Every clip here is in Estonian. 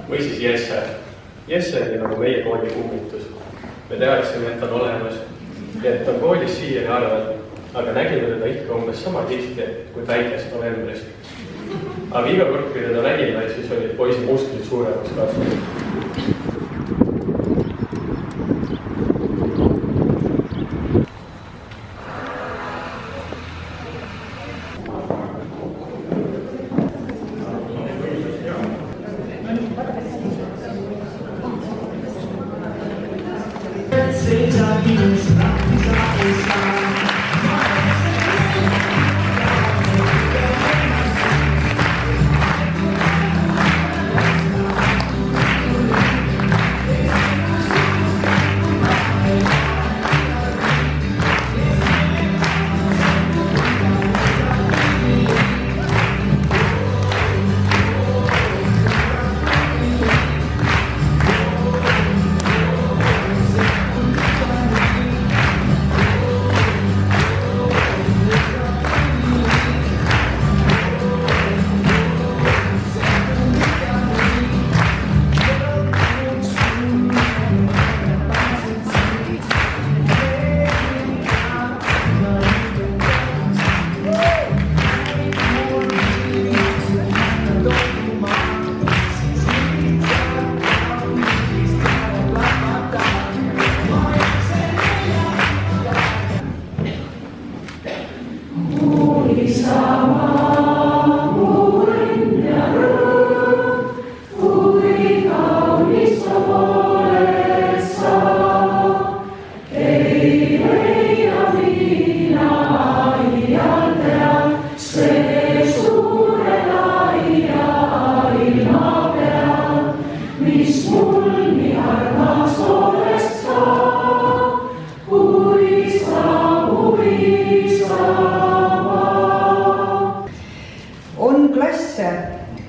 Või siis Jesse. Jesse oli nagu meie kooli kummitus. Me teadsime, et on olemas ja et on koolis siiani arvel, aga nägime teda ikka umbes sama tihti kui päikest novembrist. Aga iga kord, kui teda nägime, siis olid poisi musklid suuremaks kasvanud.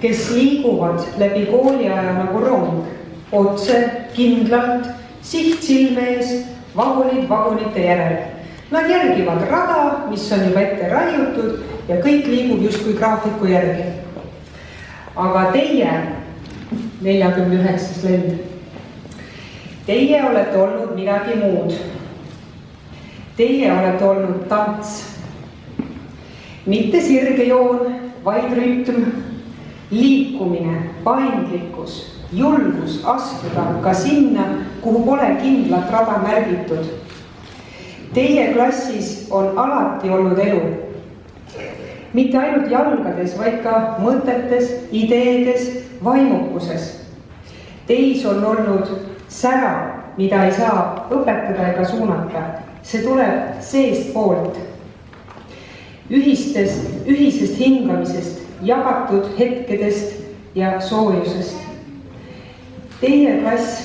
Kes liiguvad läbi kooliaja nagu rong, otse, kindlalt, siht silme ees, vagunid vagunite järel. Nad järgivad rada, mis on juba ette raiutud ja kõik liigub justkui graafiku järgi. Aga teie, 49. lend, teie olete olnud midagi muud. Teie olete olnud tants. Mitte sirge joon, vaid rütm. Liikumine, paindlikkus, julgus astuda ka sinna, kuhu pole kindlat rada märgitud. Teie klassis on alati olnud elu. Mitte ainult jalgades, vaid ka mõtetes, ideedes, vaimukuses. Teis on olnud sära, mida ei saa õpetada ega suunata. See tuleb seest poolt. Ühisest hingamisest, jagatud hetkedest ja soojusest. Teie klass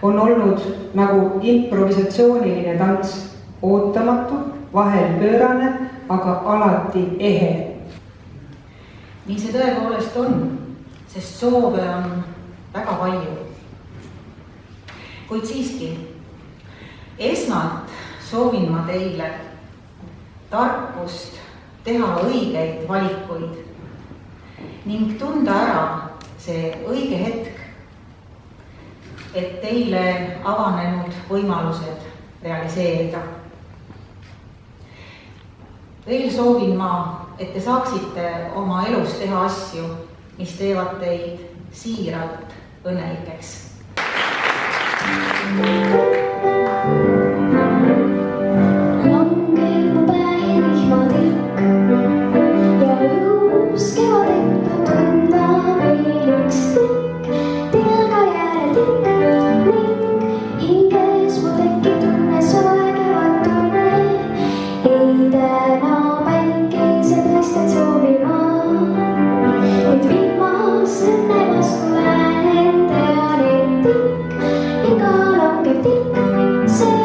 on olnud nagu improvisatsiooniline tants, ootamatu, vahel pöörane, aga alati ehe. Nii see tõepoolest on, sest soove on väga palju. Kuid siiski, esmalt soovin ma teile tarkust teha õigeid valikuid ning tunda ära see õige hetk, et teile avanenud võimalused realiseerida. Veel soovin ma, et te saaksite oma elus teha asju, mis teevad teid siiralt õnnelikeks. Say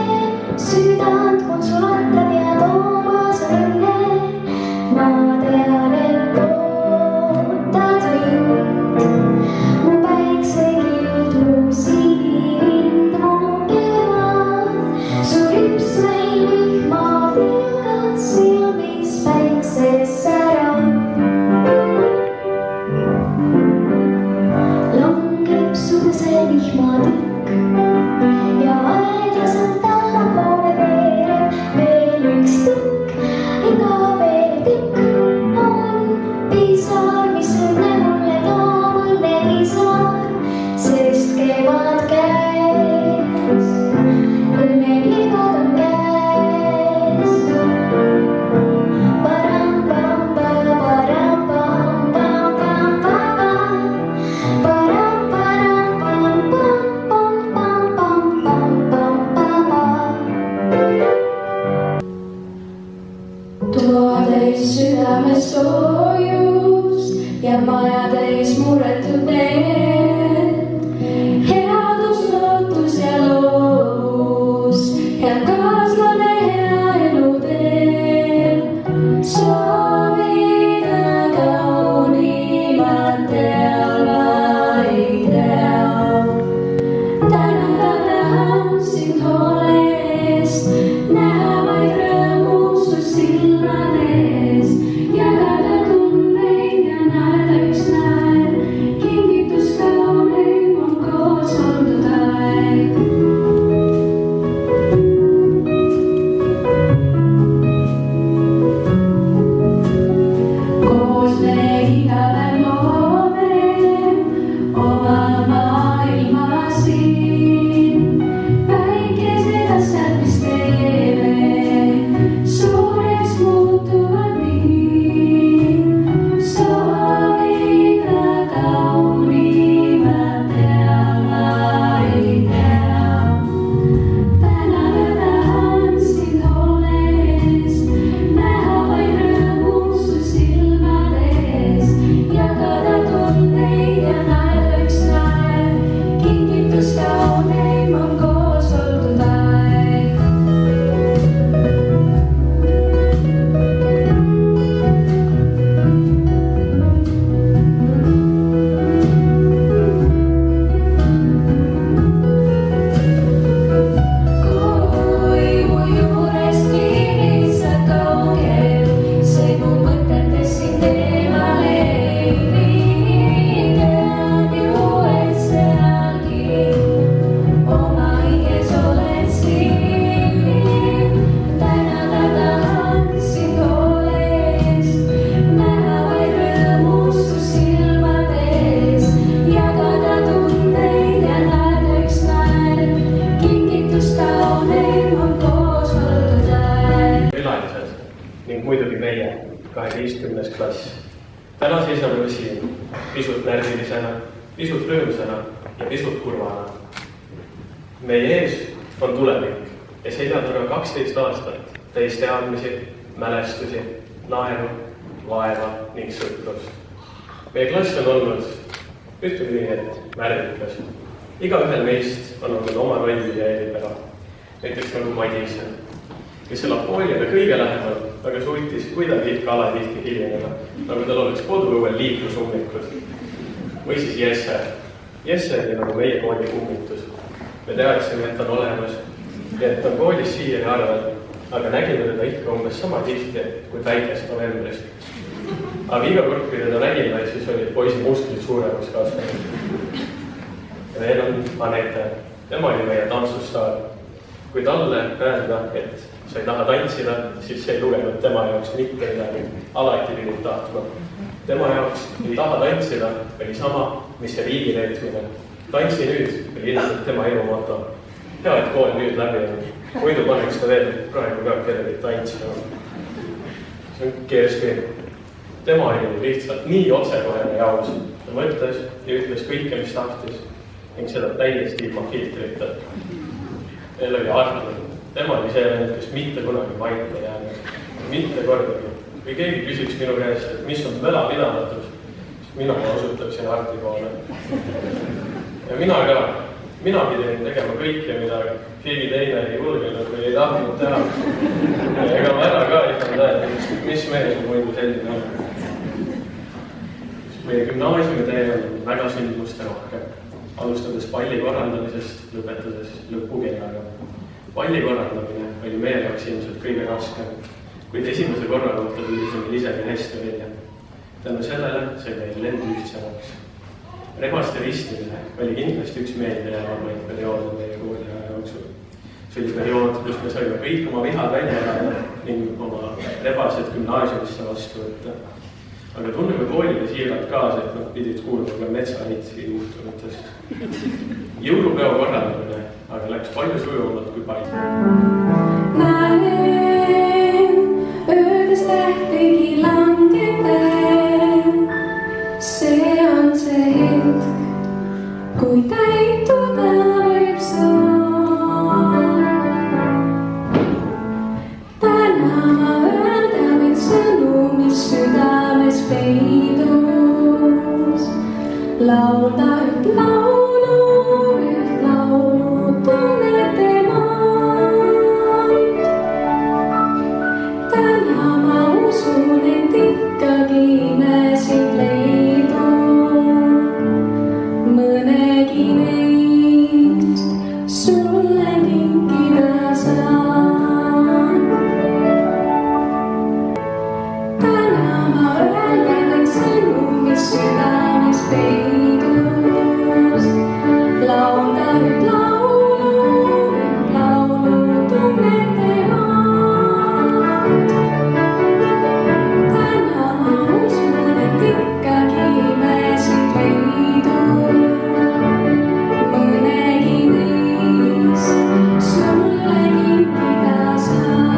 12. klass. Täna seisame me siin pisut närvilisena, pisut rõõmsana ja pisut kurvana. Meie ees on tulevik ja seisab taga 12 aastat täis teadmisi, mälestusi, naeru, vaeva ning sõprust. Meie klass on olnud, ütleme nii, et värvikas. Igaühel meist on olnud oma rolli ja eripära. Näiteks nagu Madis, kes elab koolile kõige lähemal, aga suutis kuidagi ikka alatihti hiljeneda, nagu tal oleks koduõuel liiklusummikud. Või siis Jesse. Jesse oli nagu meie kooli kummitus. Me teadsime, et ta on olemas ja et ta on koolis siiani arvel, aga nägime teda ikka umbes sama tihti kui väikest novembrist. Aga iga kord, kui teda nägime, siis olid poisi musklid suuremaks kasvanud. Ja veel on Anette. Tema oli meie tantsustaar. Kui talle öelda, et sa ei taha tantsida, siis see ei lugenud tema jaoks mitte midagi. Alati pidid tahtma. Tema jaoks ei taha tantsida oli sama, mis see riigi reetmine. Tantsi nüüd oli ilmselt tema elu moto. Hea, et kool nüüd läbi on. Muidu paneks ta veel praegu ka kellegi tantsima. See on keerski. Tema oli lihtsalt nii otsekohene ja aus. Ta mõtles ja ütles kõike, mis tahtis. Ning seda täiesti ilma filtrita. Meil oli Artur. Tema oli see vend, kes mitte kunagi vaita jäänud. Mitte kordagi. Kui keegi küsiks minu käest, et mis on välapidamatus, siis mina osutaksin Arti poole. Ja mina ka. mina pidin tegema kõike, mida keegi teine ei julgenud või ei tahtnud teha. Ega ma ära ka ei saanud öelda, mis mees muidu selline on. Meie gümnaasiumi tee on väga sündmuste rohkem, alustades palli korraldamisest, lõpetades lõpukellaga. Palli korraldamine oli meie jaoks ilmselt kõige raskem, kuid esimese korra kohta tulisime isegi hästi välja. Tänu sellele sai meil lend ühtsemaks. Rebaste ristimine oli kindlasti üks meeldejäävaid perioode meie kooliaja jooksul. See oli periood, kus me saime kõik oma vihad välja elada ning oma rebased gümnaasiumisse vastu võtta. Aga tunneme koolide siiralt kaasa, et nad pidid kuulma ka metsalitsi juhtumitest. Jõulupeo korraldamine aga läks palju sujuvamalt kui palju. Näen, öödes tähtegi langeven, see on see hetk, kui täituda võib soov. Täna ma öelda võin sõnu, mis südames peidus. Laulda üht laulu tunnete maad. Täna ma usun, et ikkagi imesid leidub. Mõnegi neist sulle kinkida saan. Täna ma öelda võin sõnu, mis südames peidus. Laulda üht laulu tunnete maad. Täna ma usun, et ikkagi imesid leidub. Mõnegi neist sulle kinkida saan.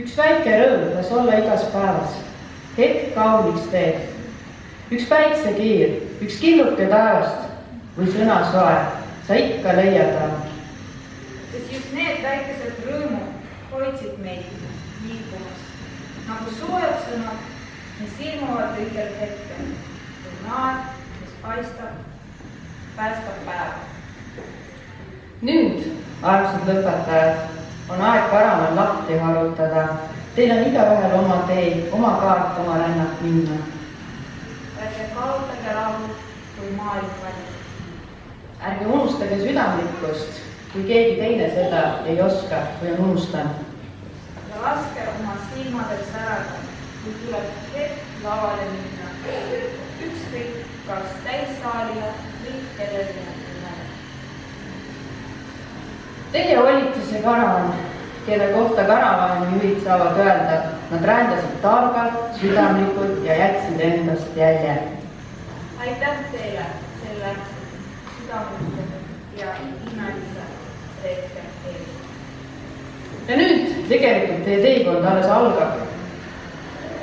Üks väike rõõm võis olla igas päevas, hetk kauniks teeb. Üks päiksekiir, üks killuke taevast või sõna soe, sa ikka leiad on. Sest just need väikesed rõõmud hoidsid meid liikumas, nagu soojad sõnad, mis ilmuvad õigel hetkel, kui naer, mis paistab, päästab päeva. Nüüd, armsad lõpetajad, on aeg paramal lahti harutada. Teil on igaühel oma tee, oma kaart, oma rännak minna. Ärge kaotage rahu, kui maailm valib. Ärge unustage südamlikkust, kui keegi teine seda ei oska või on unustanud. Ja laske oma silmadel särada, kui tuleb hetk lavale minna. Ükskõik, kas täissaalile või kellelegi nimele. Teie olite see karavan, kelle kohta karavaani juhid saavad öelda, nad rändasid targalt, südamlikult ja jätsid endast jälje. Aitäh teile selle südamliku ja imelise retke eest. Ja nüüd tegelikult teie teekond alles algab.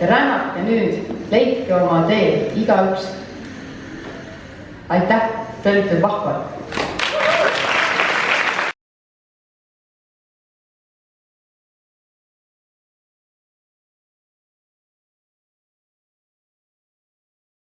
Ja rännake nüüd, leidke oma tee, igaüks. Aitäh, te olite vahvad.